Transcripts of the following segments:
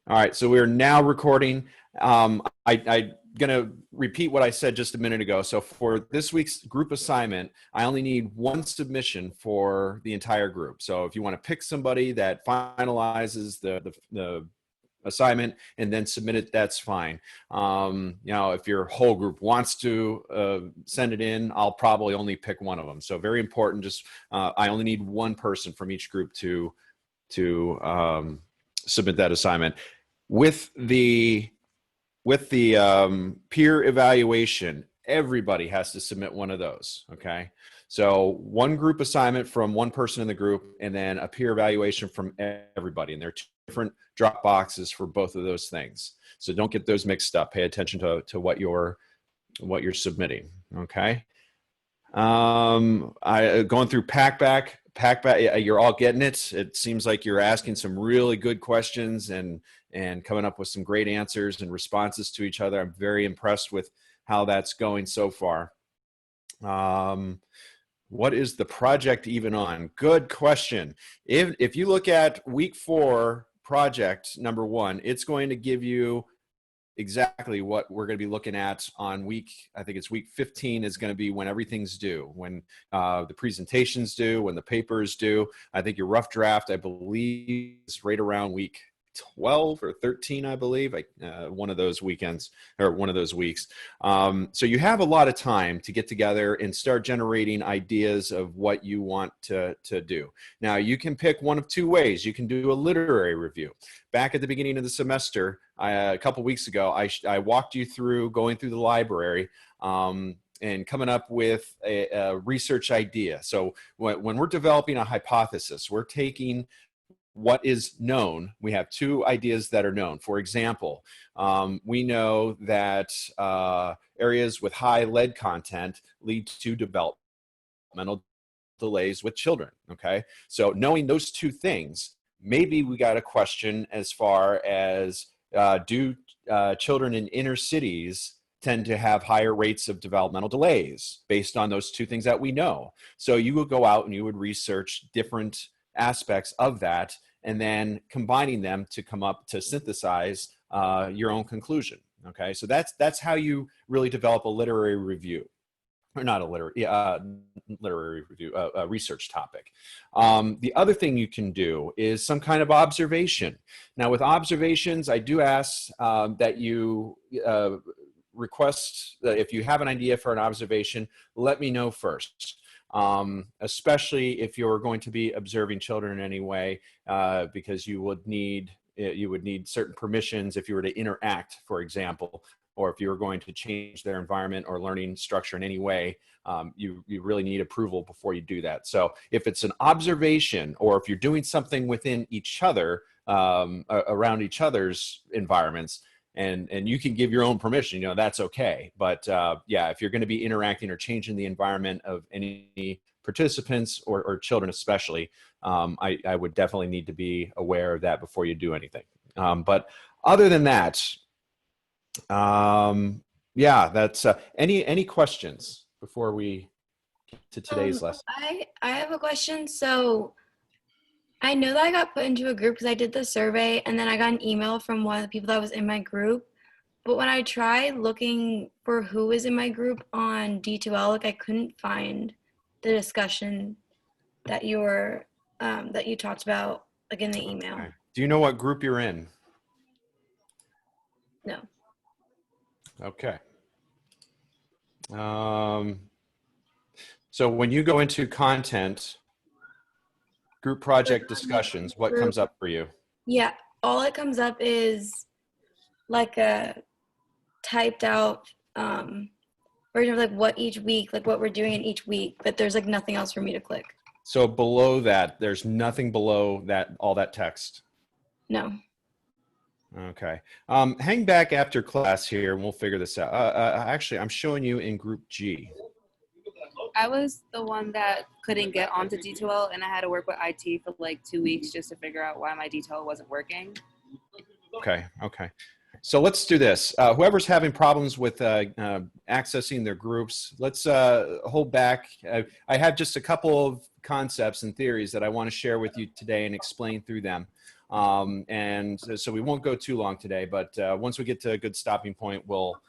All right, so we're now recording. I'm going to repeat what I said just a minute ago. So for this week's group assignment, I only need one submission for the entire group. So if you want to pick somebody that finalizes the assignment and then submit it, that's fine. If your whole group wants to send it in, I'll probably only pick one of them. So very important, just I only need one person from each group to submit that assignment. With the peer evaluation, everybody has to submit one of those, okay? So one group assignment from one person in the group, and then a peer evaluation from everybody. And there are two different drop boxes for both of those things. So don't get those mixed up. Pay attention to what you're submitting, okay? Going through Packback, you're all getting it. It seems like you're asking some really good questions and coming up with some great answers and responses to each other. I'm very impressed with how that's going so far. What is the project even on? Good question. If you look at week 4, project number 1, it's going to give you exactly what we're going to be looking at on I think it's week 15 is going to be when everything's due, when the presentation's due, when the paper is due. I think your rough draft, I believe, is right around week 12 or 13, I believe, one of those weekends or one of those weeks. So you have a lot of time to get together and start generating ideas of what you want to do. Now, you can pick one of two ways. You can do a literary review. Back at the beginning of the semester, a couple weeks ago, I walked you through going through the library and coming up with a research idea. So when we're developing a hypothesis, we're taking what is known. We have two ideas that are known. For example, we know that areas with high lead content lead to developmental delays with children, okay? So knowing those two things, maybe we got a question as far as do children in inner cities tend to have higher rates of developmental delays based on those two things that we know. So you would go out and you would research different aspects of that and then combining them to come up to synthesize your own conclusion. Okay, so that's how you really develop a literary review, or not a literary review, a research topic. The other thing you can do is some kind of observation. Now, with observations, I do ask that you request that if you have an idea for an observation, let me know first. Especially if you're going to be observing children in any way, because you would need certain permissions if you were to interact, for example, or if you were going to change their environment or learning structure in any way. You really need approval before you do that. So if it's an observation, or if you're doing something within each other, around each other's environments, and you can give your own permission, that's okay. But yeah, if you're going to be interacting or changing the environment of any participants or children especially, I would definitely need to be aware of that before you do anything. But other than that, yeah, that's any questions before we get to today's lesson? I have a question. So I know that I got put into a group because I did the survey, and then I got an email from one of the people that was in my group. But when I tried looking for who was in my group on D2L, I couldn't find the discussion that you were that you talked about in the email. Okay. Do you know what group you're in? No. Okay. So when you go into content, group project discussions, what comes up for you? Yeah, all it comes up is a typed out version of what each week, what we're doing in each week, but there's nothing else for me to click. So below that, there's nothing below that, all that text? No. Okay. Hang back after class here and we'll figure this out. Actually, I'm showing you in group G. I was the one that couldn't get onto D2L, and I had to work with IT for 2 weeks just to figure out why my D2L wasn't working. Okay. So let's do this. Whoever's having problems with accessing their groups, let's hold back. I have just a couple of concepts and theories that I want to share with you today and explain through them. And so we won't go too long today, but once we get to a good stopping point, we'll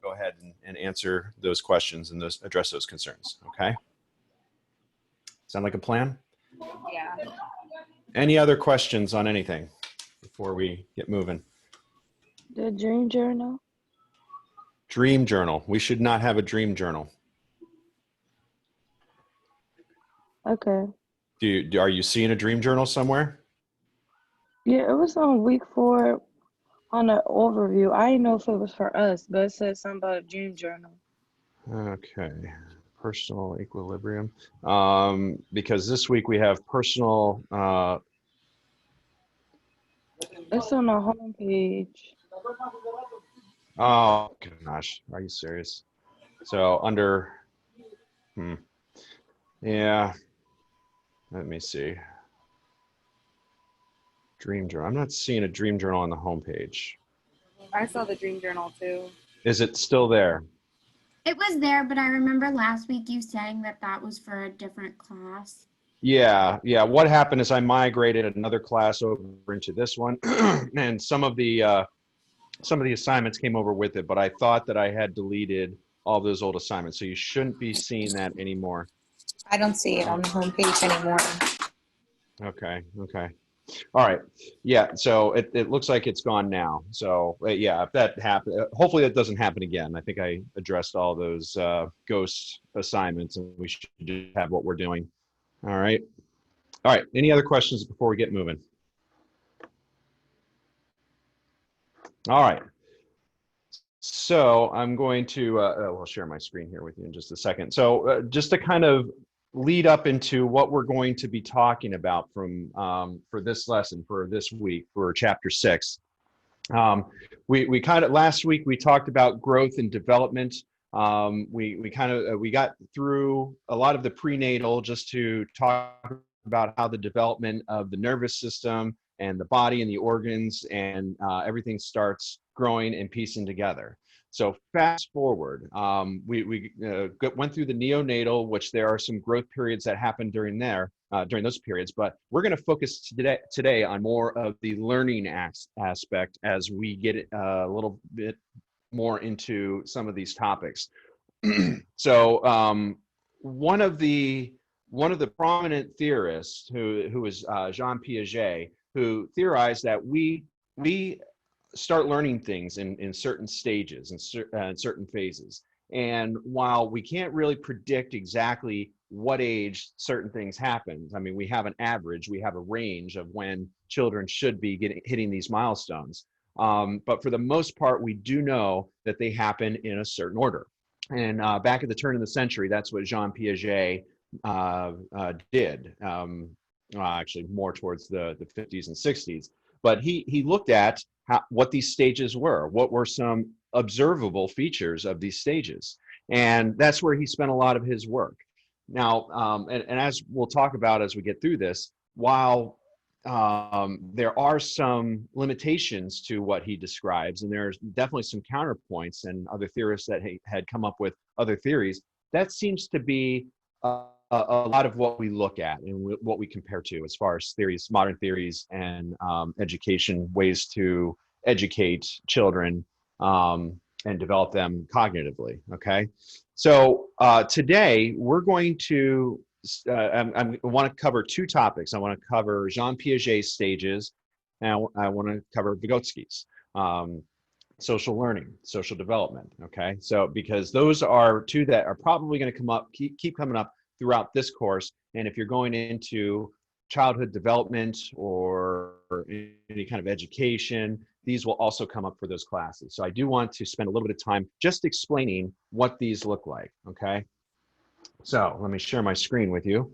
go ahead and answer those questions and address those concerns. Okay. Sound like a plan? Yeah. Any other questions on anything before we get moving? The dream journal. Dream journal. We should not have a dream journal. Okay. Are you seeing a dream journal somewhere? Yeah, it was on week 4 on the overview. I didn't know if it was for us, but it said something about a dream journal. Okay. Personal equilibrium. Because this week we have personal. It's on the homepage. Oh gosh, are you serious? So under. Yeah. Let me see. Dream journal. I'm not seeing a dream journal on the homepage. I saw the dream journal too. Is it still there? It was there, but I remember last week you saying that that was for a different class. Yeah. What happened is I migrated another class over into this one, and some of the assignments came over with it. But I thought that I had deleted all those old assignments, so you shouldn't be seeing that anymore. I don't see it on the homepage anymore. Okay. All right. Yeah. So it looks like it's gone now. So yeah, if that happens, hopefully that doesn't happen again. I think I addressed all those ghost assignments, and we should just have what we're doing. All right. Any other questions before we get moving? All right. So I'm going to, I'll share my screen here with you in just a second. So just to kind of lead up into what we're going to be talking about from for this lesson for this week for chapter 6. We kind of last week we talked about growth and development. We got through a lot of the prenatal just to talk about how the development of the nervous system and the body and the organs and everything starts growing and piecing together. So fast forward, we went through the neonatal, which there are some growth periods that happen during those periods, but we're going to focus today on more of the learning aspect as we get a little bit more into some of these topics. So one of the prominent theorists who was Jean Piaget, who theorized that we start learning things in certain stages and certain phases. And while we can't really predict exactly what age certain things happen, I mean, we have an average, we have a range of when children should be hitting these milestones. But for the most part, we do know that they happen in a certain order. And back at the turn of the century, that's what Jean Piaget did, actually more towards the 50s and 60s. But he looked at what these stages were, what were some observable features of these stages. And that's where he spent a lot of his work. Now, and as we'll talk about as we get through this, while there are some limitations to what he describes, and there's definitely some counterpoints and other theorists that had come up with other theories, that seems to be a lot of what we look at and what we compare to as far as theories, modern theories, and education, ways to educate children and develop them cognitively. Okay, so today we're going to I want to cover two topics. I want to cover Jean Piaget's stages, and I want to cover Vygotsky's social learning, social development. Okay, so because those are two that are probably going to come up, keep coming up throughout this course. And if you're going into childhood development or any kind of education, these will also come up for those classes. So I do want to spend a little bit of time just explaining what these look like, okay? So let me share my screen with you.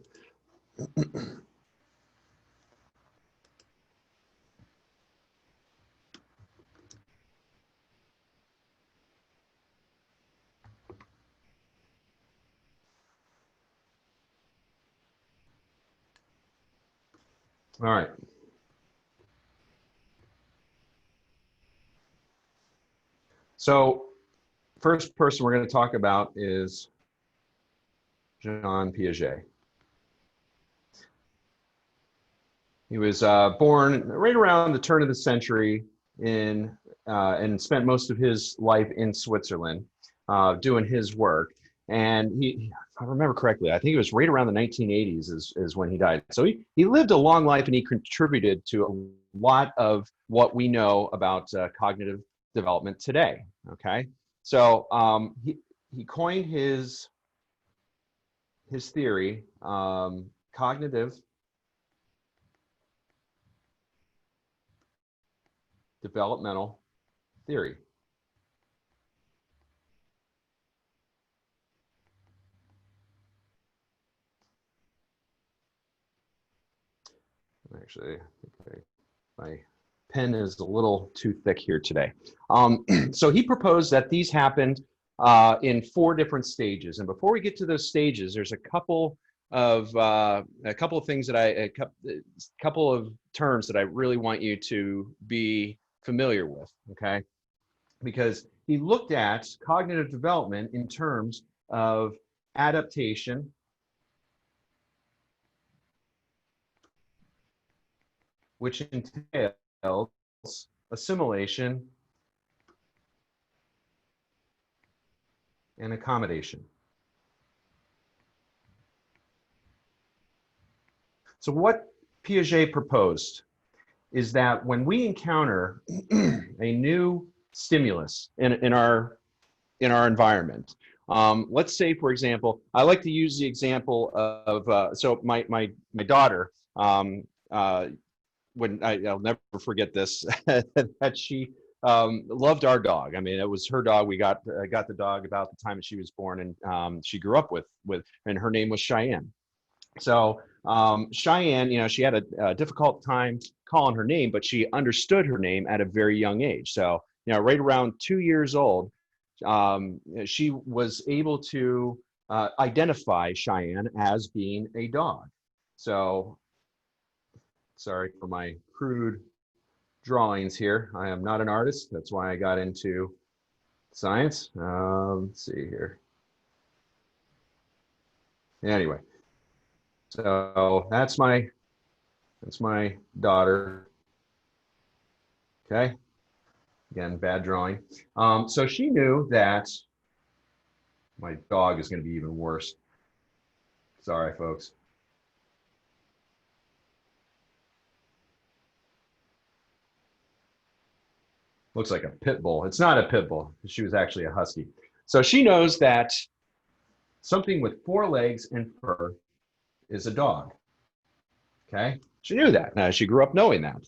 All right. So first person we're going to talk about is Jean Piaget. He was born right around the turn of the century in and spent most of his life in Switzerland doing his work. And he, if I remember correctly, I think it was right around the 1980s is when he died. So he lived a long life, and he contributed to a lot of what we know about cognitive development today. Okay, so he coined his theory, cognitive developmental theory. Actually, my pen is a little too thick here today. So he proposed that these happened in 4 different stages. And before we get to those stages, there's a couple of things that a couple of terms that I really want you to be familiar with, okay? Because he looked at cognitive development in terms of adaptation, which entails assimilation and accommodation. So what Piaget proposed is that when we encounter a new stimulus in our environment, let's say, for example, I like to use the example of so my daughter, when I'll never forget this, that she loved our dog. I mean, it was her dog. We got the dog about the time that she was born, and she grew up with, and her name was Cheyenne. So Cheyenne, you know, she had a difficult time calling her name, but she understood her name at a very young age. So, you know, right around 2 years old, she was able to identify Cheyenne as being a dog. So, sorry for my crude drawings here. I am not an artist. That's why I got into science. Let's see here. Anyway, so that's my daughter. Okay. Again, bad drawing. So she knew that my dog is going to be even worse. Sorry, folks. Looks like a pit bull. It's not a pit bull. She was actually a husky. So she knows that something with 4 legs and fur is a dog. Okay, she knew that. She grew up knowing that.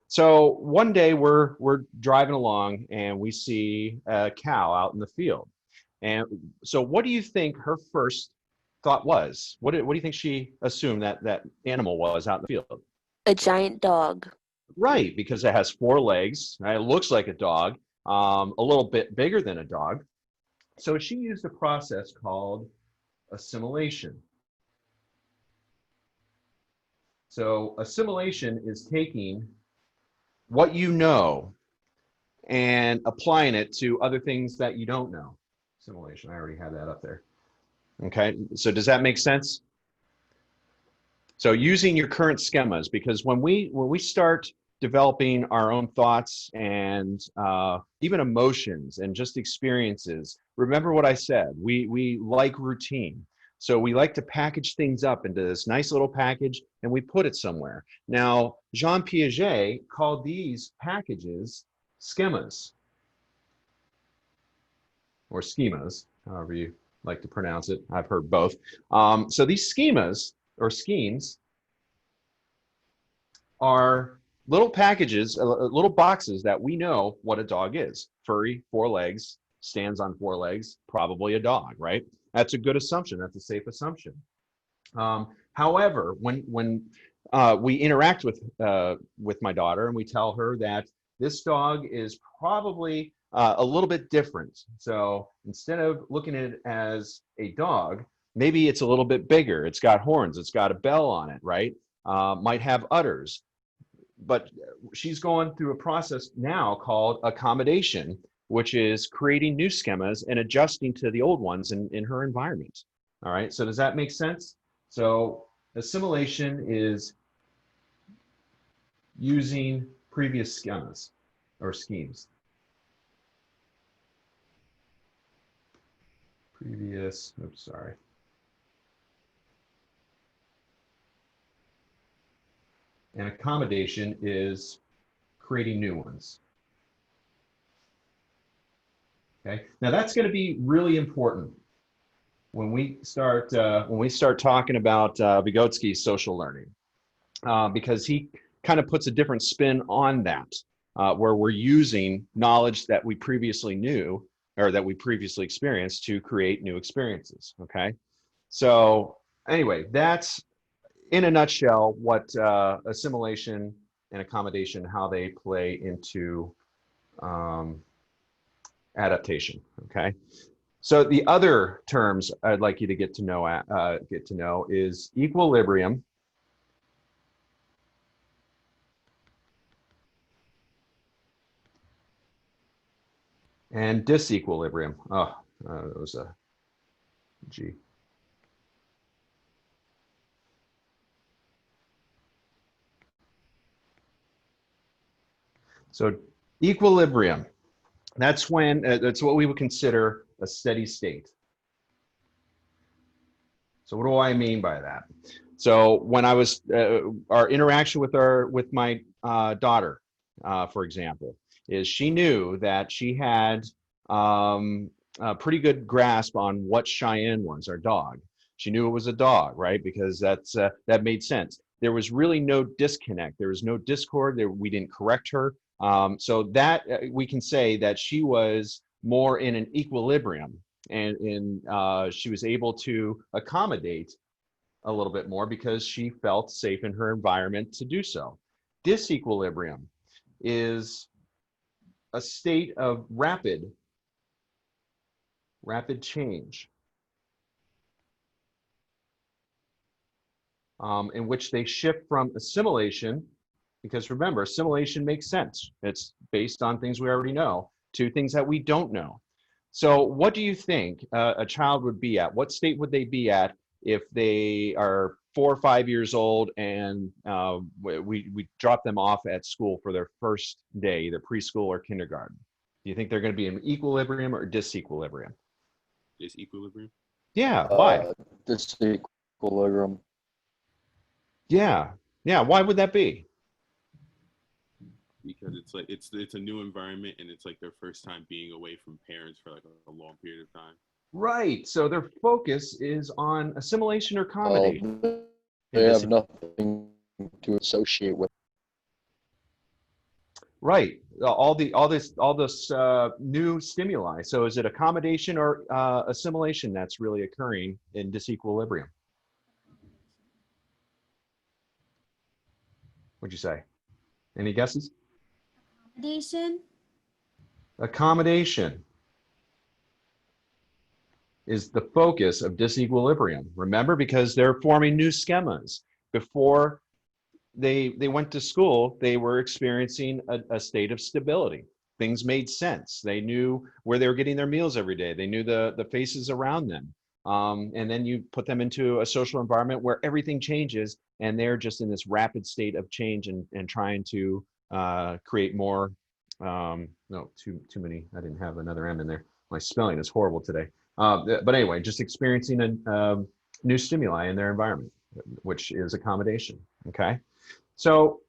So one day we're driving along and we see a cow out in the field. And so what do you think her first thought was? What do you think she assumed that animal was out in the field? A giant dog. Right, because it has 4 legs. Right? It looks like a dog, a little bit bigger than a dog. So she used a process called assimilation. So assimilation is taking what you know and applying it to other things that you don't know. Assimilation, I already had that up there. Okay, so does that make sense? So using your current schemas, because when we start developing our own thoughts and even emotions and just experiences, remember what I said, we like routine. So we like to package things up into this nice little package and we put it somewhere. Now, Jean Piaget called these packages schemas, or schemas, however you like to pronounce it. I've heard both. So these schemas or schemes are little packages, little boxes that we know what a dog is. Furry, 4 legs, stands on 4 legs, probably a dog, right? That's a good assumption. That's a safe assumption. However, when we interact with my daughter and we tell her that this dog is probably a little bit different. So instead of looking at it as a dog, maybe it's a little bit bigger. It's got horns. It's got a bell on it, right? Might have udders. But she's going through a process now called accommodation, which is creating new schemas and adjusting to the old ones in her environment. All right, so does that make sense? So assimilation is using previous schemas or schemes. Previous, oops, sorry. And accommodation is creating new ones. Okay, now that's going to be really important when we start talking about Vygotsky's social learning, because he kind of puts a different spin on that, where we're using knowledge that we previously knew or that we previously experienced to create new experiences. Okay, so anyway, that's in a nutshell what assimilation and accommodation, how they play into adaptation. Okay, so the other terms I'd like you to get to know is equilibrium and disequilibrium. Oh, that was a G. So equilibrium, that's when, that's what we would consider a steady state. So what do I mean by that? So when I was, our interaction with my daughter, for example, is she knew that she had a pretty good grasp on what Cheyenne was, our dog. She knew it was a dog, right? Because that made sense. There was really no disconnect. There was no discord. We didn't correct her. So that we can say that she was more in an equilibrium, and she was able to accommodate a little bit more because she felt safe in her environment to do so. Disequilibrium is a state of rapid change, in which they shift from assimilation, because remember, assimilation makes sense. It's based on things we already know, to things that we don't know. So what do you think a child would be at? What state would they be at if they are 4 or 5 years old and we drop them off at school for their first day, either preschool or kindergarten? Do you think they're going to be in equilibrium or disequilibrium? Disequilibrium? Yeah, why? Disequilibrium. Yeah, why would that be? Because it's like it's a new environment, and it's like their first time being away from parents for like a long period of time. Right, so their focus is on assimilation or accommodation. They have nothing to associate with. Right, all this new stimuli. So is it accommodation or assimilation that's really occurring in disequilibrium? What'd you say? Any guesses? Accommodation. Accommodation is the focus of disequilibrium. Remember, because they're forming new schemas. Before they went to school, they were experiencing a state of stability. Things made sense. They knew where they were getting their meals every day. They knew the faces around them. And then you put them into a social environment where everything changes, and they're just in this rapid state of change and trying to create more. No, too many. I didn't have another M in there. My spelling is horrible today. But anyway, just experiencing a new stimuli in their environment, which is accommodation. Okay, so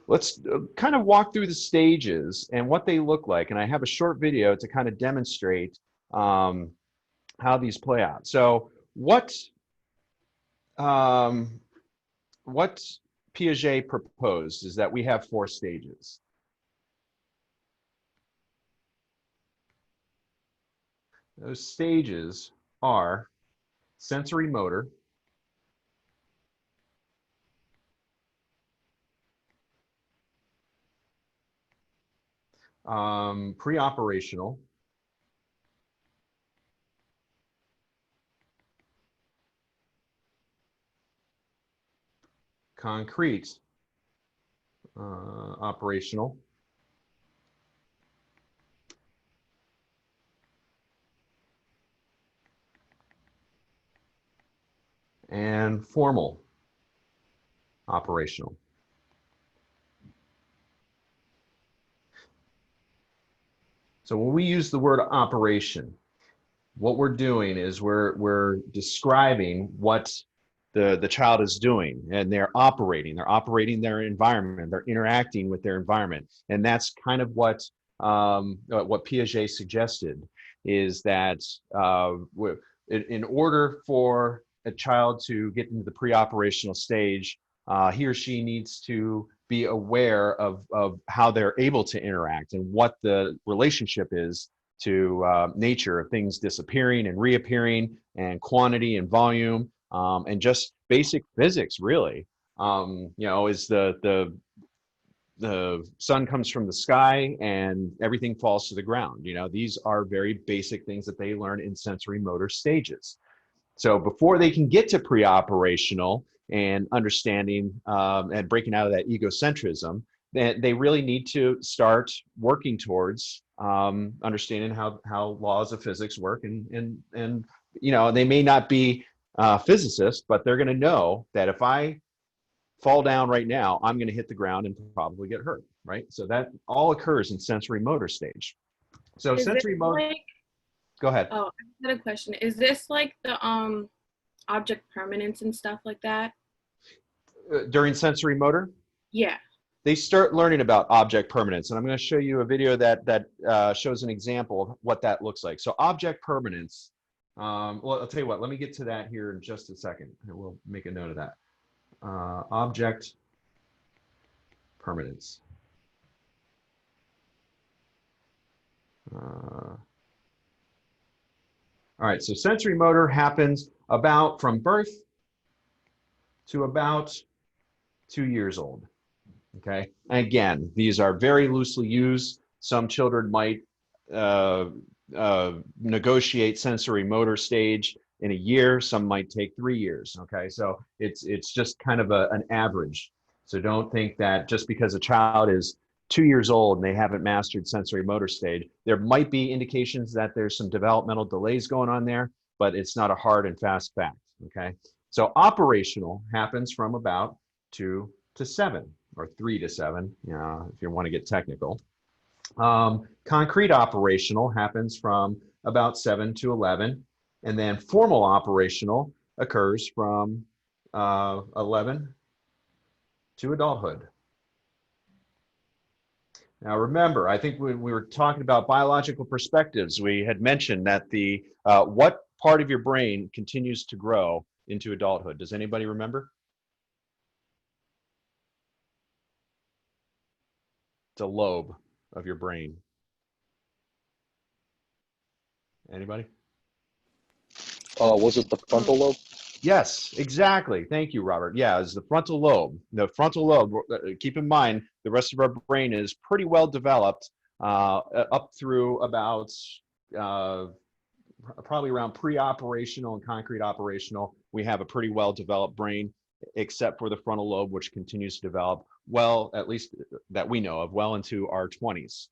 let's kind of walk through the stages and what they look like. And I have a short video to kind of demonstrate how these play out. So what Piaget proposed is that we have 4 stages. Those stages are sensory motor, pre-operational, concrete, operational, and formal operational. So when we use the word operation, what we're doing is we're describing what the child is doing, and they're operating their environment, they're interacting with their environment. And that's kind of what Piaget suggested, is that in order for a child to get into the pre-operational stage, he or she needs to be aware of how they're able to interact and what the relationship is to nature, of things disappearing and reappearing, and quantity and volume, and just basic physics, really. Is the sun comes from the sky and everything falls to the ground. These are very basic things that they learn in sensory motor stages. So before they can get to pre-operational and understanding and breaking out of that egocentrism, they really need to start working towards understanding how laws of physics work. And they may not be physicists, but they're going to know that if I fall down right now, I'm going to hit the ground and probably get hurt, right? So that all occurs in sensory motor stage. So sensory motor. Go ahead. Oh, I had a question. Is this like the object permanence and stuff like that? During sensory motor? Yeah. They start learning about object permanence, and I'm going to show you a video that shows an example of what that looks like. So object permanence. Well, I'll tell you what. Let me get to that here in just a second, and we'll make a note of that. Object permanence. All right, so sensory motor happens about from birth to about 2 years old. Okay, again, these are very loosely used. Some children might negotiate sensory motor stage in a year. Some might take 3 years. Okay, so it's just kind of an average. So don't think that just because a child is 2 years old and they haven't mastered sensory motor stage, there might be indications that there's some developmental delays going on there, but it's not a hard and fast fact. Okay, so operational happens from about 2 to 7, or 3 to 7, if you want to get technical. Concrete operational happens from about 7 to 11, and then formal operational occurs from 11 to adulthood. Now remember, I think when we were talking about biological perspectives, we had mentioned that what part of your brain continues to grow into adulthood? Does anybody remember? It's a lobe of your brain. Anybody? Was it the frontal lobe? Yes, exactly. Thank you, Robert. Yeah, it's the frontal lobe. The frontal lobe, keep in mind, the rest of our brain is pretty well developed up through about probably around pre-operational and concrete operational. We have a pretty well developed brain, except for the frontal lobe, which continues to develop well, at least that we know of, well into our 20s.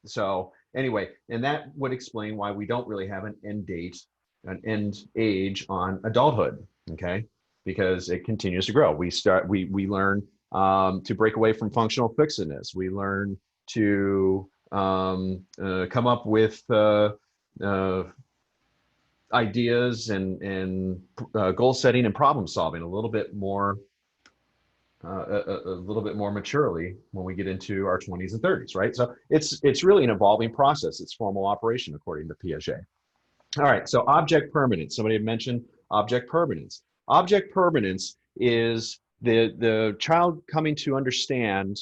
So anyway, and that would explain why we don't really have an end date, an end age on adulthood, okay? Because it continues to grow. We learn to break away from functional fixedness. We learn to come up with ideas and goal setting and problem solving a little bit more maturely when we get into our 20s and 30s, right? So it's really an evolving process. It's formal operation according to Piaget. All right, so object permanence. Somebody had mentioned object permanence. Object permanence is the child coming to understand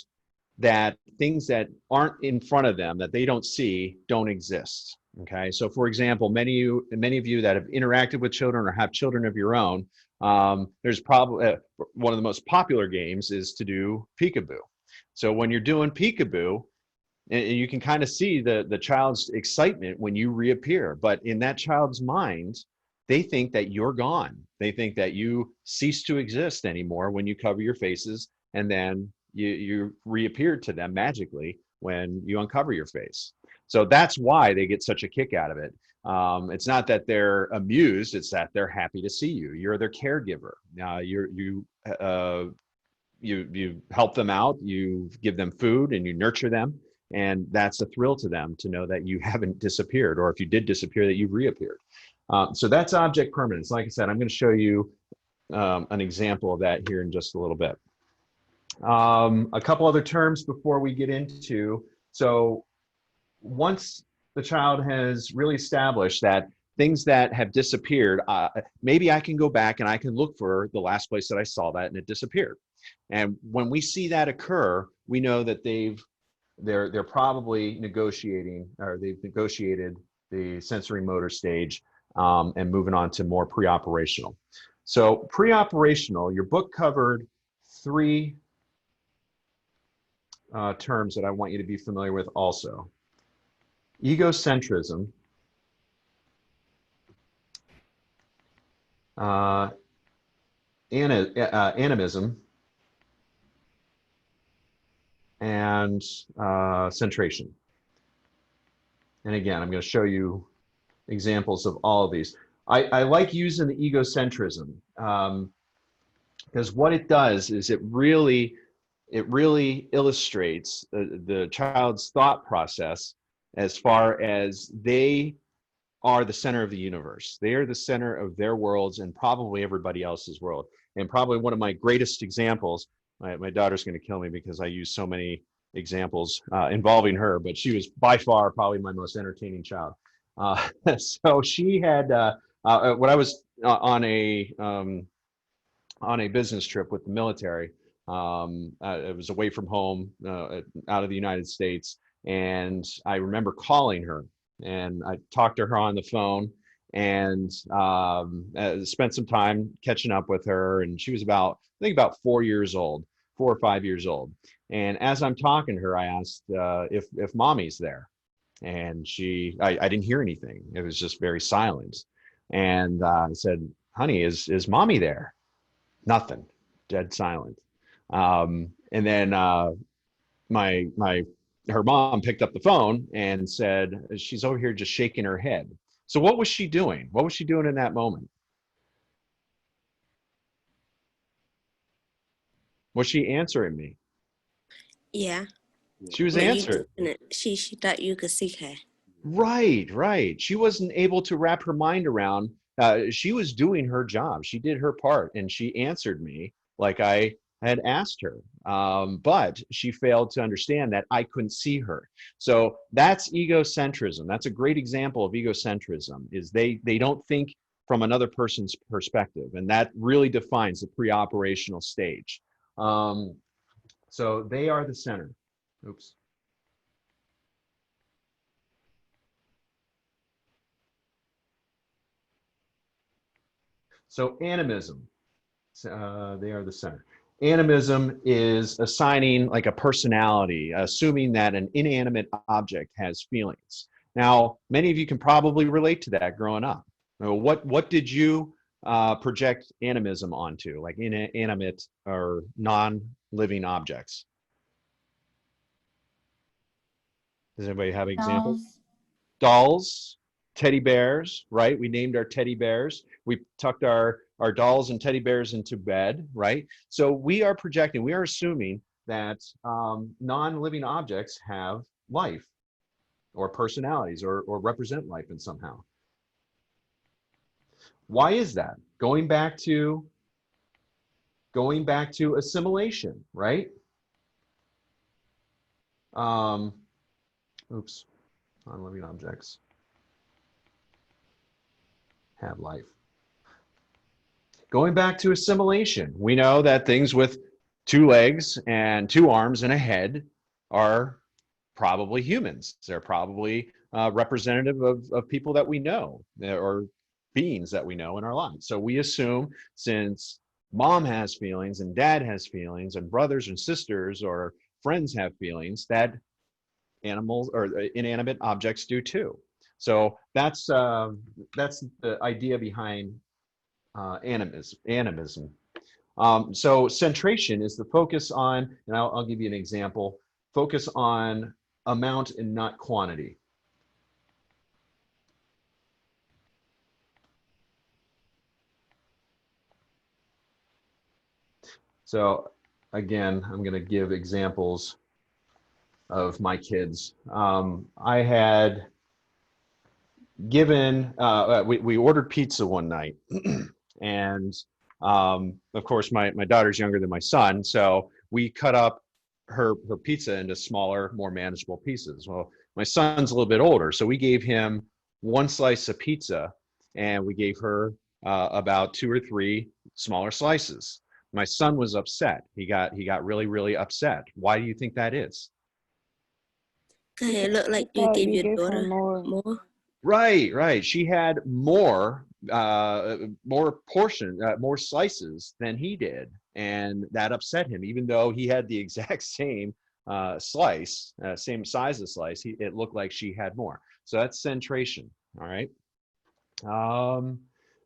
that things that aren't in front of them, that they don't see, don't exist. Okay, so for example, many of you that have interacted with children or have children of your own, there's probably one of the most popular games is to do peekaboo. So when you're doing peekaboo, and you can kind of see the child's excitement when you reappear, but in that child's mind, they think that you're gone. They think that you cease to exist anymore when you cover your faces, and then you reappear to them magically when you uncover your face. So that's why they get such a kick out of it. It's not that they're amused, it's that they're happy to see you. You're their caregiver. You help them out, you give them food, and you nurture them. And that's a thrill to them to know that you haven't disappeared, or if you did disappear, that you've reappeared. So that's object permanence. Like I said, I'm going to show you an example of that here in just a little bit. A couple other terms before we get into, so once the child has really established that things that have disappeared, maybe I can go back and I can look for the last place that I saw that and it disappeared. And when we see that occur, we know that they're probably negotiating, or they've negotiated the sensory motor stage and moving on to more pre-operational. So pre-operational, your book covered 3 terms that I want you to be familiar with also. Egocentrism, animism, and centration. And again, I'm going to show you examples of all of these. I like using the egocentrism because what it does is it really illustrates the child's thought process as far as they are the center of the universe. They are the center of their worlds and probably everybody else's world. And probably one of my greatest examples, my daughter's going to kill me because I use so many examples involving her, but she was by far probably my most entertaining child. So she had, when I was on a business trip with the military, it was away from home, out of the United States. And I remember calling her and I talked to her on the phone and spent some time catching up with her. And she was about, I think about 4 years old, 4 or 5 years old. And as I'm talking to her, I asked if mommy's there. And I didn't hear anything. It was just very silent. And I said, honey, is mommy there? Nothing, dead silent. And then her mom picked up the phone and said, she's over here just shaking her head. So what was she doing? What was she doing in that moment? Was she answering me? Yeah. She was But you answering. couldn't. She thought you could see her. Right. She wasn't able to wrap her mind around. She was doing her job. She did her part, and she answered me like I had asked her. But she failed to understand that I couldn't see her. So that's egocentrism. That's a great example of egocentrism. Is they don't think from another person's perspective, and that really defines the pre-operational stage. So they are the center. Oops. So animism, they are the center. Animism is assigning like a personality, assuming that an inanimate object has feelings. Now, many of you can probably relate to that growing up. What did you project animism onto, like inanimate or non-living objects? Does anybody have examples? Dolls, teddy bears, right? We named our teddy bears. We tucked our dolls and teddy bears into bed, right? So we are projecting, we are assuming that non-living objects have life or personalities or represent life in somehow. Why is that? Going back to assimilation, right? Oops, non-living objects have life. Going back to assimilation, we know that things with 2 legs and 2 arms and a head are probably humans. They're probably representative of people that we know or beings that we know in our lives. So we assume since mom has feelings and dad has feelings and brothers and sisters or friends have feelings, that animals or inanimate objects do too. So that's the idea behind animism. So centration is the focus on, and I'll give you an example, focus on amount and not quantity. So again, I'm going to give examples of my kids, I had given, we ordered pizza one night. And of course, my daughter's younger than my son. So we cut up her pizza into smaller, more manageable pieces. Well, my son's a little bit older. So we gave him one slice of pizza and we gave her about 2 or 3 smaller slices. My son was upset. He got really, really upset. Why do you think that is? Cause it look like you Thought gave you your gave her daughter more. more. Right. She had more portion, more slices than he did, and that upset him. Even though he had the exact same slice, same size of slice, it looked like she had more. So that's centration. All right.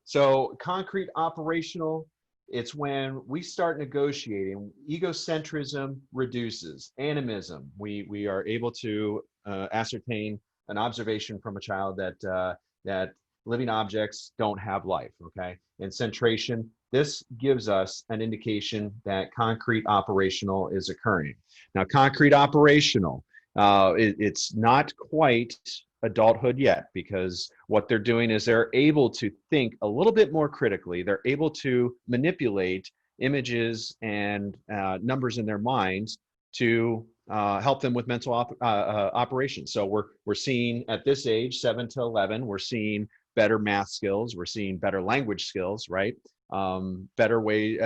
So concrete operational. It's when we start negotiating. Egocentrism reduces. Animism. We are able to ascertain an observation from a child that living objects don't have life, okay? And centration, this gives us an indication that concrete operational is occurring. Now, concrete operational, it's not quite adulthood yet, because what they're doing is they're able to think a little bit more critically. They're able to manipulate images and numbers in their minds to help them with mental operations. So we're seeing at this age, 7 to 11, we're seeing better math skills, we're seeing better language skills, right? Better way,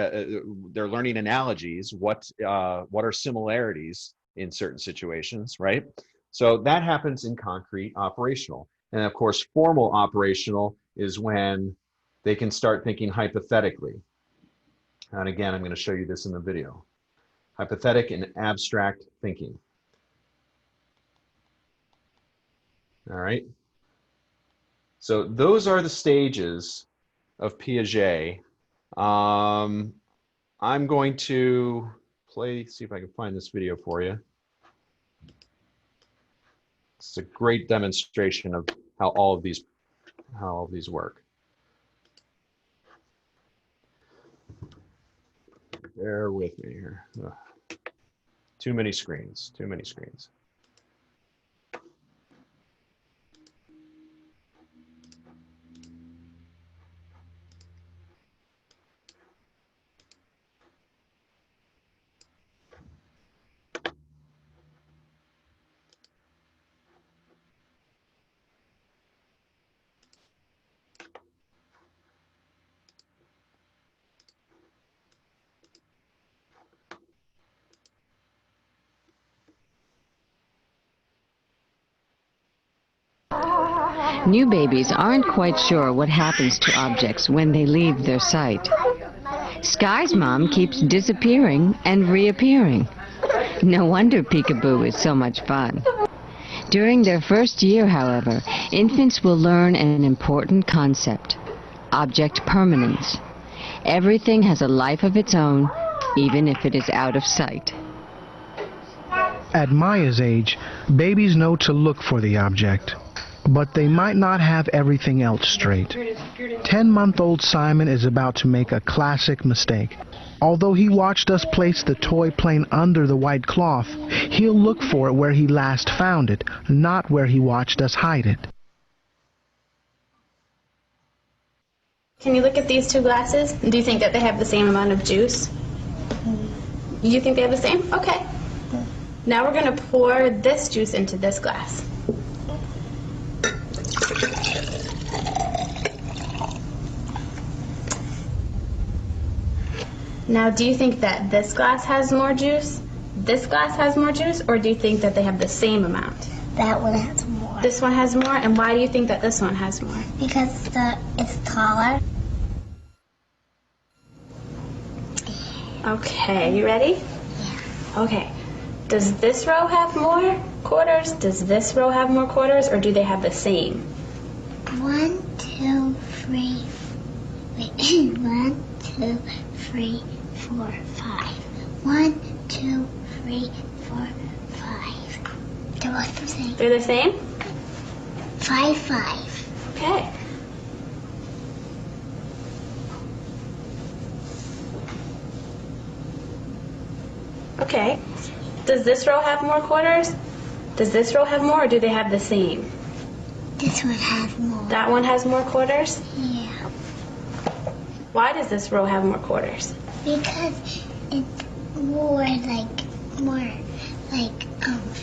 they're learning analogies. What are similarities in certain situations, right? So that happens in concrete operational. And of course, formal operational is when they can start thinking hypothetically. And again, I'm going to show you this in the video. Hypothetic and abstract thinking. All right. So those are the stages of Piaget. I'm going to see if I can find this video for you. It's a great demonstration of how all of these work. Bear with me here. Ugh. Too many screens. New babies aren't quite sure what happens to objects when they leave their sight. Sky's mom keeps disappearing and reappearing. No wonder peekaboo is so much fun. During their first year, however, infants will learn an important concept: object permanence. Everything has a life of its own, even if it is out of sight. At Maya's age, babies know to look for the object, but they might not have everything else straight. 10-month-old Simon is about to make a classic mistake. Although he watched us place the toy plane under the white cloth, he'll look for it where he last found it, not where he watched us hide it. Can you look at these 2 glasses? Do you think that they have the same amount of juice? You think they have the same? Okay. Now we're going to pour this juice into this glass. Now, do you think that this glass has more juice, this glass has more juice, or do you think that they have the same amount? That one has more. This one has more, and why do you think that this one has more? Because it's taller. Okay, you ready? Yeah. Okay. Does this row have more quarters? Does this row have more quarters, or do they have the same? 1, 2, 3. Wait. 1, 2, 3, 4, 5. 1, 2, 3, 4, 5. They're both the same. They're the same? 5, 5. Okay. Okay. Does this row have more quarters? Does this row have more, or do they have the same? This one has more. That one has more quarters? Yeah. Why does this row have more quarters? Because it's more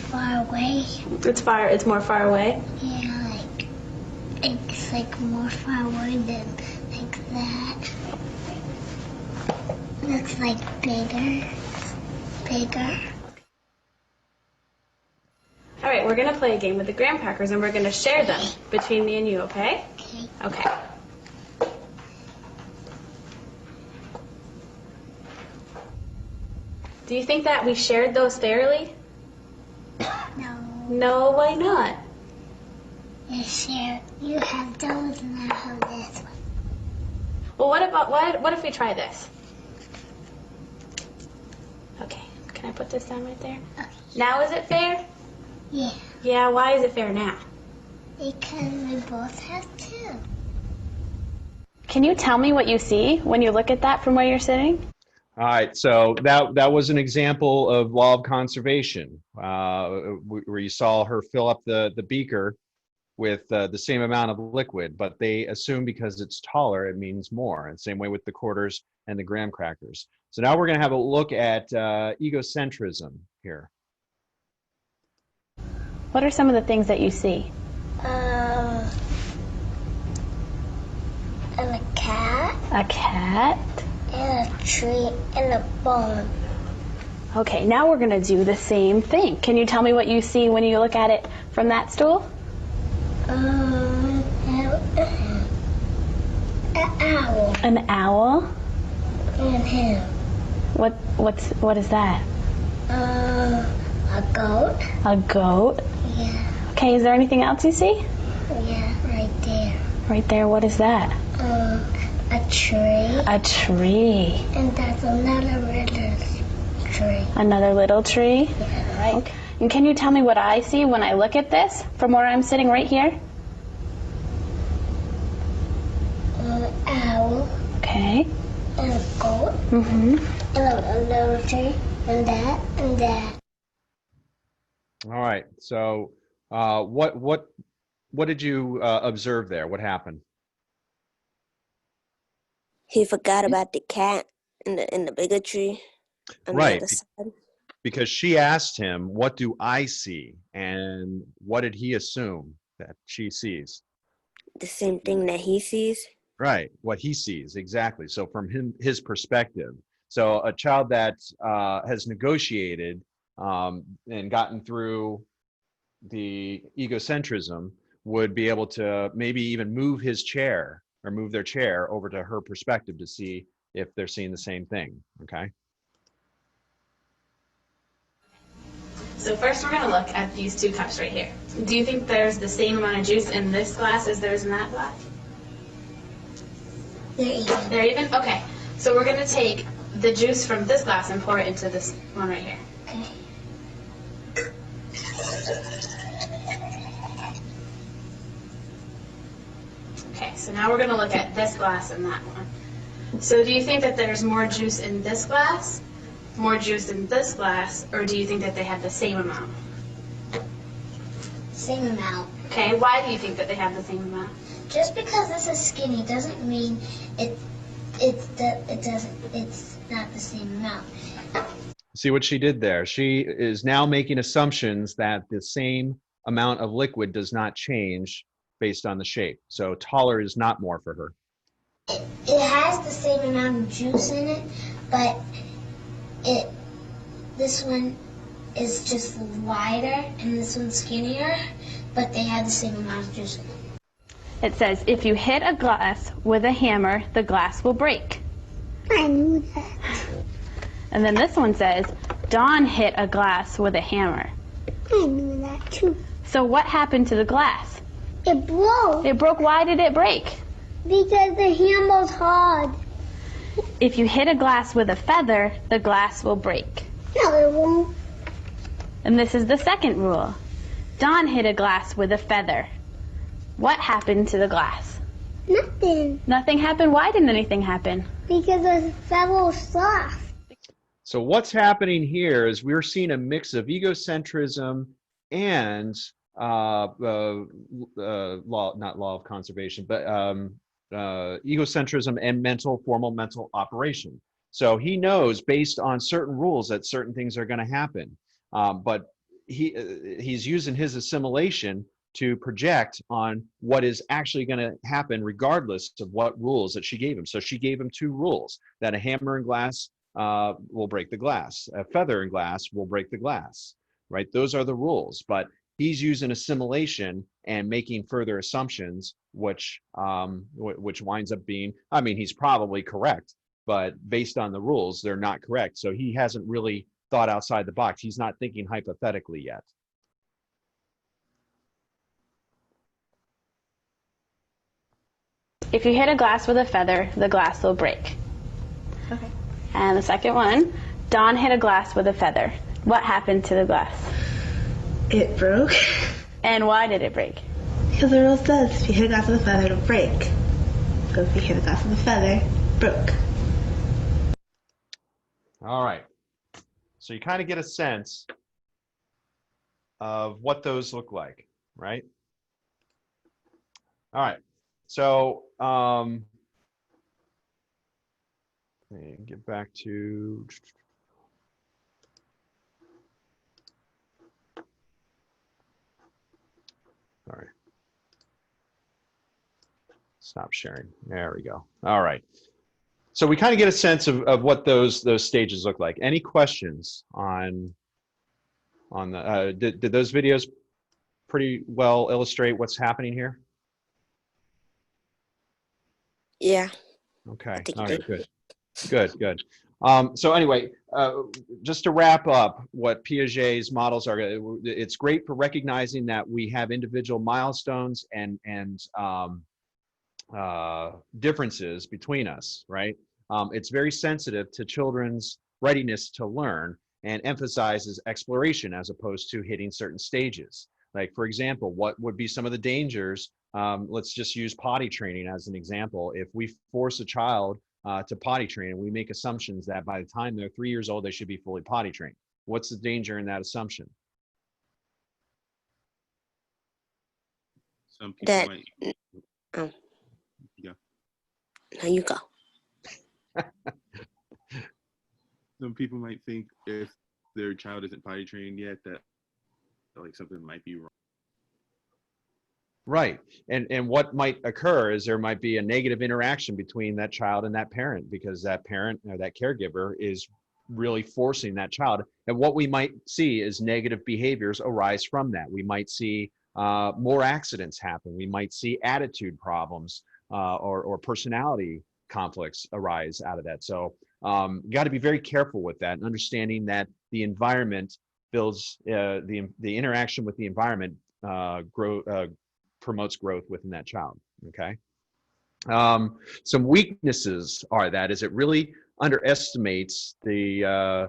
far away. It's more far away? Yeah, it's like more far away than like that. Looks like bigger. All right, we're gonna play a game with the graham crackers, and we're gonna share them between me and you, okay? Okay. Okay. Do you think that we shared those fairly? No. No, why not? You have those and I have this one. Well, what if we try this? Okay, can I put this down right there? Okay. Now is it fair? Yeah. Yeah, why is it fair now? Because we both have two. Can you tell me what you see when you look at that from where you're sitting? All right, so that was an example of law of conservation, where you saw her fill up the beaker with the same amount of liquid, but they assume because it's taller, it means more. And same way with the quarters and the graham crackers. So now we're going to have a look at egocentrism here. What are some of the things that you see? And a cat. A cat. And a tree and a bone. Okay, now we're going to do the same thing. Can you tell me what you see when you look at it from that stool? An owl. An owl? And him. What is that? A goat. A goat? Yeah. Okay, is there anything else you see? Yeah, right there. Right there, what is that? A tree. A tree. And that's another little tree. Another little tree? Yeah, right. Okay. And can you tell me what I see when I look at this from where I'm sitting right here? An owl. Okay. And a goat. Mm-hmm. And a little tree. And that. And that. All right, so what did you observe there? What happened? He forgot about the cat in the bigger tree on the Right, other side. because she asked him, "What do I see?" And what did he assume that she sees? The same thing that he sees. Right, what he sees, exactly. So from his perspective. So a child that has negotiated and gotten through the egocentrism would be able to maybe even move his chair or move their chair over to her perspective to see if they're seeing the same thing, okay? So first we're going to look at these two cups right here. Do you think there's the same amount of juice in this glass as there is in that glass? They're even. They're even? Okay. So we're going to take the juice from this glass and pour it into this one right here. Okay. Okay, so now we're going to look at this glass and that one. So do you think that there's more juice in this glass, more juice in this glass, or do you think that they have the same amount? Same amount. Okay, why do you think that they have the same amount? Just because this is skinny doesn't mean it's not the same amount. See what she did there? She is now making assumptions that the same amount of liquid does not change based on the shape. So taller is not more for her. It has the same amount of juice in it, but this one is just wider and this one's skinnier, but they have the same amount of juice in it. It says, if you hit a glass with a hammer, the glass will break. I knew that. And then this one says, Dawn hit a glass with a hammer. I knew that too. So what happened to the glass? It broke. It broke. Why did it break? Because the hammer's hard. If you hit a glass with a feather, the glass will break. No, it won't. And this is the second rule. Dawn hit a glass with a feather. What happened to the glass? Nothing. Nothing happened? Why didn't anything happen? Because the feather was soft. So what's happening here is we're seeing a mix of egocentrism and not law of conservation, but egocentrism and formal mental operation. So he knows based on certain rules that certain things are going to happen, but he's using his assimilation to project on what is actually going to happen regardless of what rules that she gave him. So she gave him 2 rules: that a hammer and glass will break the glass, a feather and glass will break the glass, right? Those are the rules, but he's using assimilation and making further assumptions, which winds up being, I mean, he's probably correct, but based on the rules, they're not correct. So he hasn't really thought outside the box. He's not thinking hypothetically yet. If you hit a glass with a feather, the glass will break. Okay. And the second one, Dawn hit a glass with a feather. What happened to the glass? It broke. And why did it break? Because the rule says if you hit a glass with a feather, it'll break. So if you hit a glass with a feather, it broke. All right. So you kind of get a sense of what those look like, right? All right. So get back to sorry. Stop sharing. There we go. All right. So we kind of get a sense of what those stages look like. Any questions on the did those videos pretty well illustrate what's happening here? Yeah. Okay. All right. Good. So anyway, just to wrap up what Piaget's models are, it's great for recognizing that we have individual milestones and differences between us, right? It's very sensitive to children's readiness to learn and emphasizes exploration as opposed to hitting certain stages. Like, for example, what would be some of the dangers? Let's just use potty training as an example. If we force a child to potty train and we make assumptions that by the time they're 3 years old, they should be fully potty trained. What's the danger in that assumption? Some people might. Oh. Yeah. Now you go. Some people might think if their child isn't potty trained yet that like something might be wrong. Right. And what might occur is there might be a negative interaction between that child and that parent, because that parent or that caregiver is really forcing that child. And what we might see is negative behaviors arise from that. We might see more accidents happen. We might see attitude problems or personality conflicts arise out of that. So you got to be very careful with that and understanding that the environment builds the interaction with the environment promotes growth within that child. Okay. Some weaknesses are that is it really underestimates the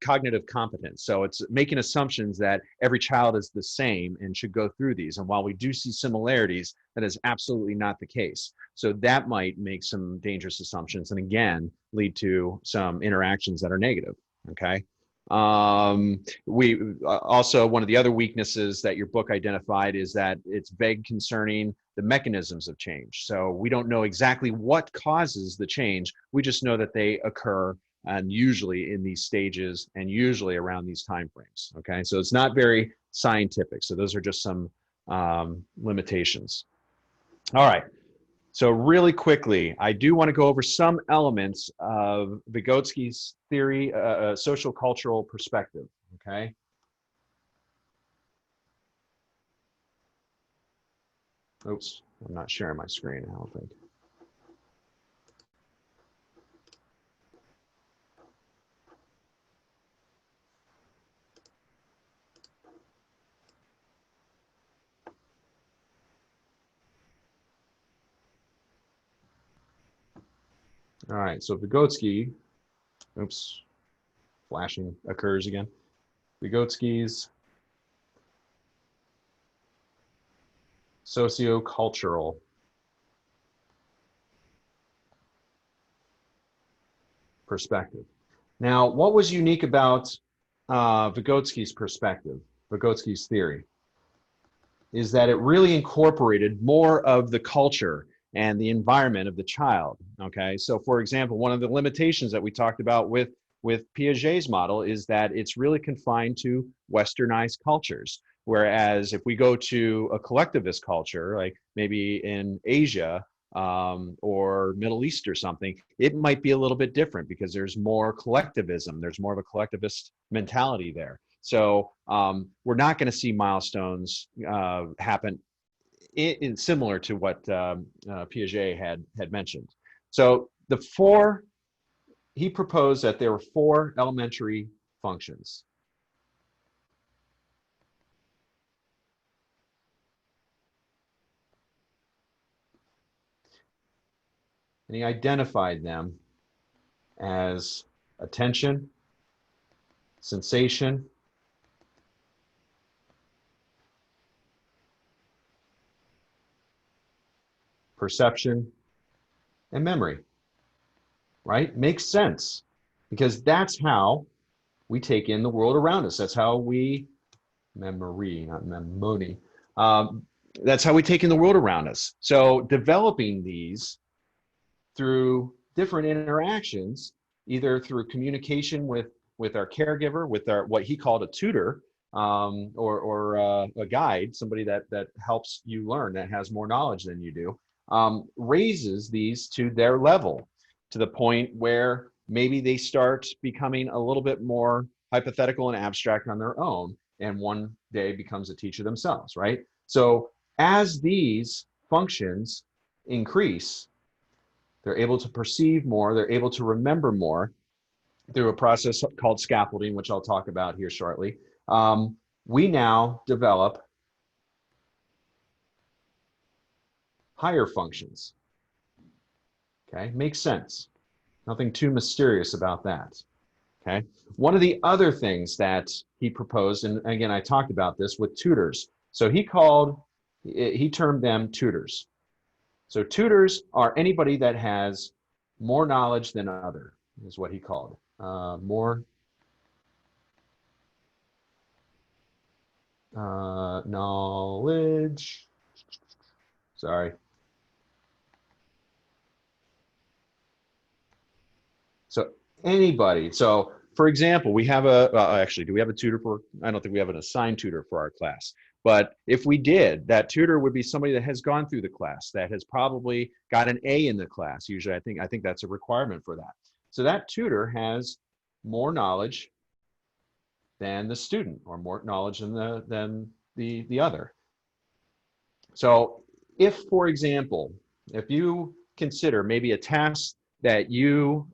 cognitive competence. So it's making assumptions that every child is the same and should go through these. And while we do see similarities, that is absolutely not the case. So that might make some dangerous assumptions and again lead to some interactions that are negative. Okay. We also, one of the other weaknesses that your book identified is that it's vague concerning the mechanisms of change. So we don't know exactly what causes the change. We just know that they occur and usually in these stages and usually around these time frames. Okay, so it's not very scientific. So those are just some limitations. All right. So really quickly, I do want to go over some elements of Vygotsky's theory, sociocultural perspective, okay? Oops, I'm not sharing my screen, I don't think. All right, so Vygotsky, oops, flashing occurs again. Vygotsky's sociocultural perspective. Now, what was unique about Vygotsky's perspective, Vygotsky's theory, is that it really incorporated more of the culture and the environment of the child. Okay, so for example, one of the limitations that we talked about with Piaget's model is that it's really confined to westernized cultures. Whereas if we go to a collectivist culture, like maybe in Asia or Middle East or something, it might be a little bit different because there's more collectivism. There's more of a collectivist mentality there. So we're not going to see milestones happen similar to what Piaget had mentioned. So he proposed that there were 4 elementary functions. And he identified them as attention, sensation, perception, and memory. Right? Makes sense, because that's how we take in the world around us. That's how we, memory, not memory. That's how we take in the world around us. So developing these through different interactions, either through communication with our caregiver, with what he called a tutor, or a guide, somebody that helps you learn, that has more knowledge than you do, raises these to their level, to the point where maybe they start becoming a little bit more hypothetical and abstract on their own, and one day becomes a teacher themselves, right? So as these functions increase, they're able to perceive more, they're able to remember more through a process called scaffolding, which I'll talk about here shortly. We now develop higher functions. Okay, makes sense. Nothing too mysterious about that. Okay, one of the other things that he proposed, and again, I talked about this with tutors. So he termed them tutors. So tutors are anybody that has more knowledge than other, is what he called. More knowledge. Sorry. So anybody. So for example, we have actually, do we have a tutor for, I don't think we have an assigned tutor for our class. But if we did, that tutor would be somebody that has gone through the class, that has probably got an A in the class. Usually, I think that's a requirement for that. So that tutor has more knowledge than the student, or more knowledge than the other. So if, for example, if you consider maybe a task that you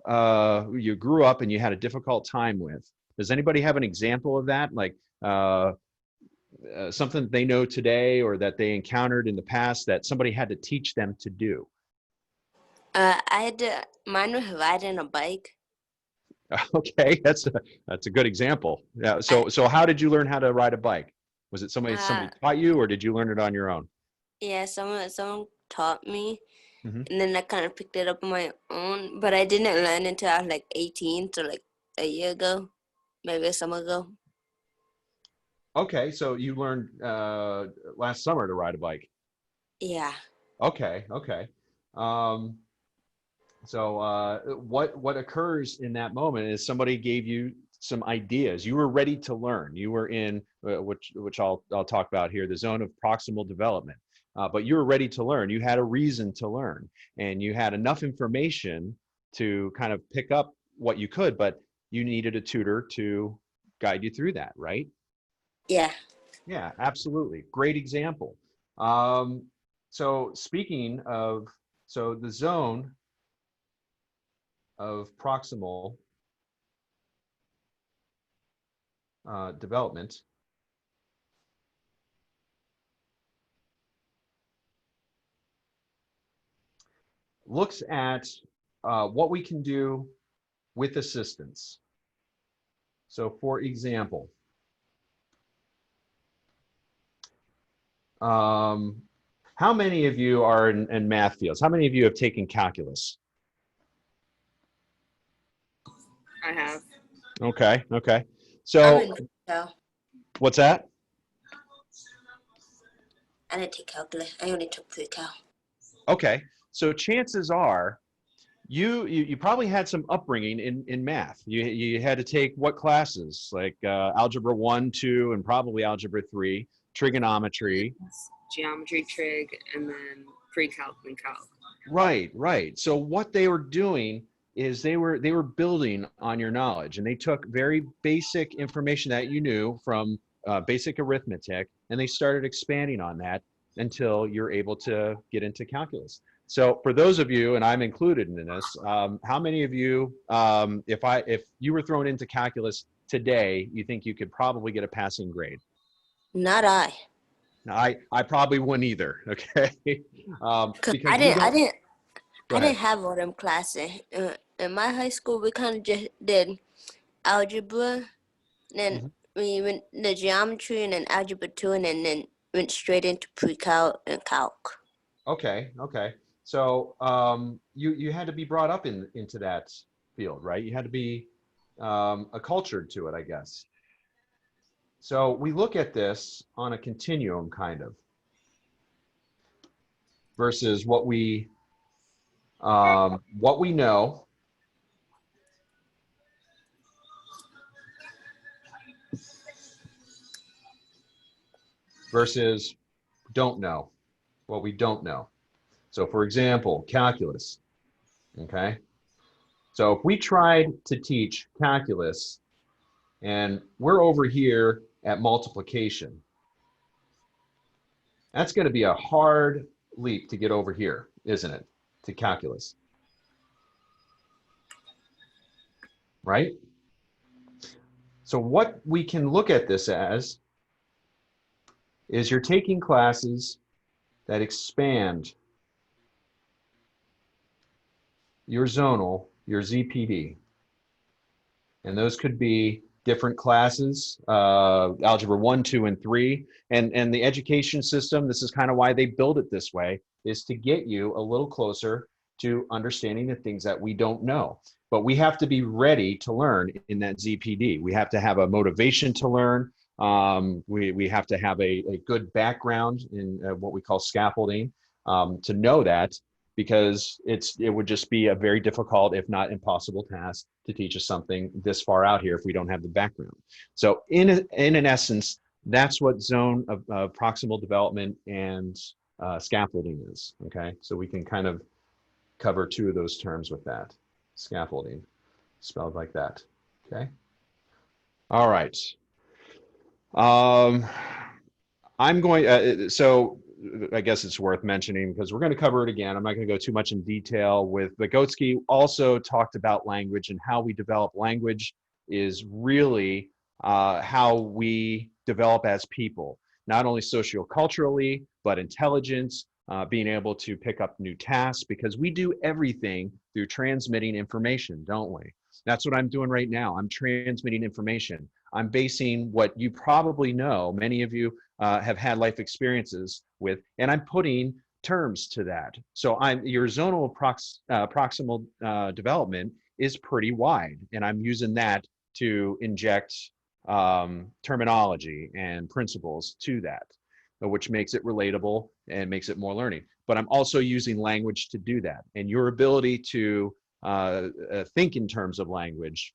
grew up and you had a difficult time with, does anybody have an example of that? Like something they know today or that they encountered in the past that somebody had to teach them to do? Mine was riding a bike. Okay, that's a good example. Yeah. So how did you learn how to ride a bike? Was it somebody taught you, or did you learn it on your own? Yeah, someone taught me, Mm-hmm. and then I kind of picked it up on my own. But I didn't learn until I was like 18, so like a year ago, maybe a summer ago. Okay, so you learned last summer to ride a bike. Yeah. Okay. So what occurs in that moment is somebody gave you some ideas. You were ready to learn. You were in which I'll talk about here, the zone of proximal development. But you were ready to learn. You had a reason to learn, and you had enough information to kind of pick up what you could, but you needed a tutor to guide you through that, right? Yeah. Yeah, absolutely. Great example. So speaking of, so the zone of proximal development looks at what we can do with assistance. So for example, how many of you are in math fields? How many of you have taken calculus? I have. Okay. Okay. I'm So in pre-cal. what's that? I didn't take calculus. I only took pre-cal. Okay. So chances are you probably had some upbringing in math. You had to take what classes? Like algebra 1, 2, and probably algebra 3, trigonometry. Geometry, trig, and then pre-calc and calc. Right, right. So what they were doing is they were building on your knowledge, and they took very basic information that you knew from basic arithmetic, and they started expanding on that until you're able to get into calculus. So for those of you, and I'm included in this, how many of you, if you were thrown into calculus today, you think you could probably get a passing grade? Not I. Now, I probably wouldn't either. Okay, Cause because I we didn't, I don't. didn't, Go I ahead. didn't have all them classes. In my high school, we kind of just did algebra, then Mhm. we went the geometry, and then algebra 2, and then went straight into pre-calc and calc. Okay, okay. So you had to be brought up into that field, right? You had to be acculturated to it, I guess. So we look at this on a continuum, kind of, versus what we know versus don't know, what we don't know. So for example, calculus, okay? So if we tried to teach calculus and we're over here at multiplication, that's going to be a hard leap to get over here, isn't it, to calculus, right? So what we can look at this as is you're taking classes that expand your zonal, your ZPD. And those could be different classes, algebra 1, 2, and 3. And the education system, this is kind of why they build it this way, is to get you a little closer to understanding the things that we don't know. But we have to be ready to learn in that ZPD. We have to have a motivation to learn. We have to have a good background in what we call scaffolding to know that, because it would just be a very difficult, if not impossible, task to teach us something this far out here if we don't have the background. So in an essence, that's what zone of proximal development and scaffolding is. Okay, so we can kind of cover two of those terms with that. Scaffolding, spelled like that. Okay. All right. I'm going, so I guess it's worth mentioning because we're going to cover it again. I'm not going to go too much in detail with Vygotsky. Also talked about language, and how we develop language is really how we develop as people, not only socioculturally, but intelligence, being able to pick up new tasks, because we do everything through transmitting information, don't we? That's what I'm doing right now. I'm transmitting information. I'm basing what you probably know, many of you have had life experiences with, and I'm putting terms to that. So your zonal proximal development is pretty wide, and I'm using that to inject terminology and principles to that, which makes it relatable and makes it more learning. But I'm also using language to do that, and your ability to think in terms of language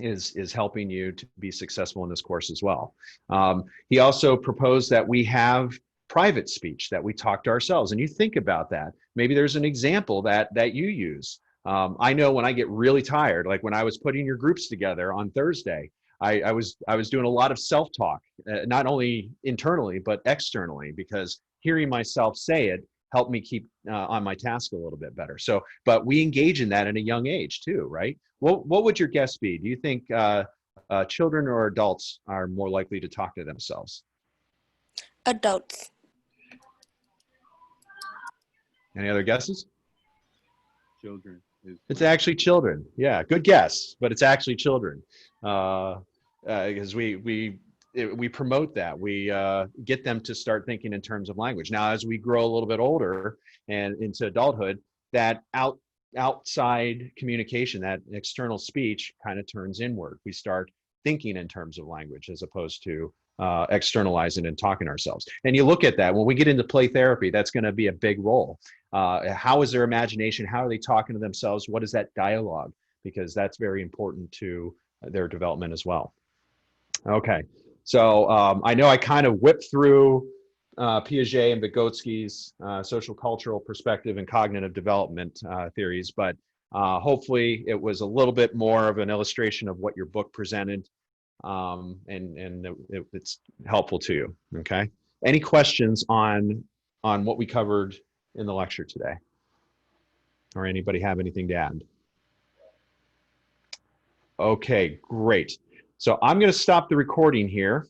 is helping you to be successful in this course as well. He also proposed that we have private speech, that we talk to ourselves. And you think about that. Maybe there's an example that you use. I know when I get really tired, like when I was putting your groups together on Thursday, I was doing a lot of self-talk, not only internally, but externally, because hearing myself say it helped me keep on my task a little bit better. So, but we engage in that at a young age too, right? What would your guess be? Do you think children or adults are more likely to talk to themselves? Adults. Any other guesses? Children. It's actually children. Yeah, good guess, but it's actually children. Because we promote that. We get them to start thinking in terms of language. Now, as we grow a little bit older and into adulthood, that outside communication, that external speech kind of turns inward. We start thinking in terms of language as opposed to externalizing and talking to ourselves. And you look at that when we get into play therapy, that's going to be a big role. How is their imagination? How are they talking to themselves? What is that dialogue? Because that's very important to their development as well. Okay, so I know I kind of whipped through Piaget and Vygotsky's sociocultural perspective and cognitive development theories, but hopefully it was a little bit more of an illustration of what your book presented, and it's helpful to you. Okay, any questions on what we covered in the lecture today, or anybody have anything to add? Okay, great. So I'm going to stop the recording here.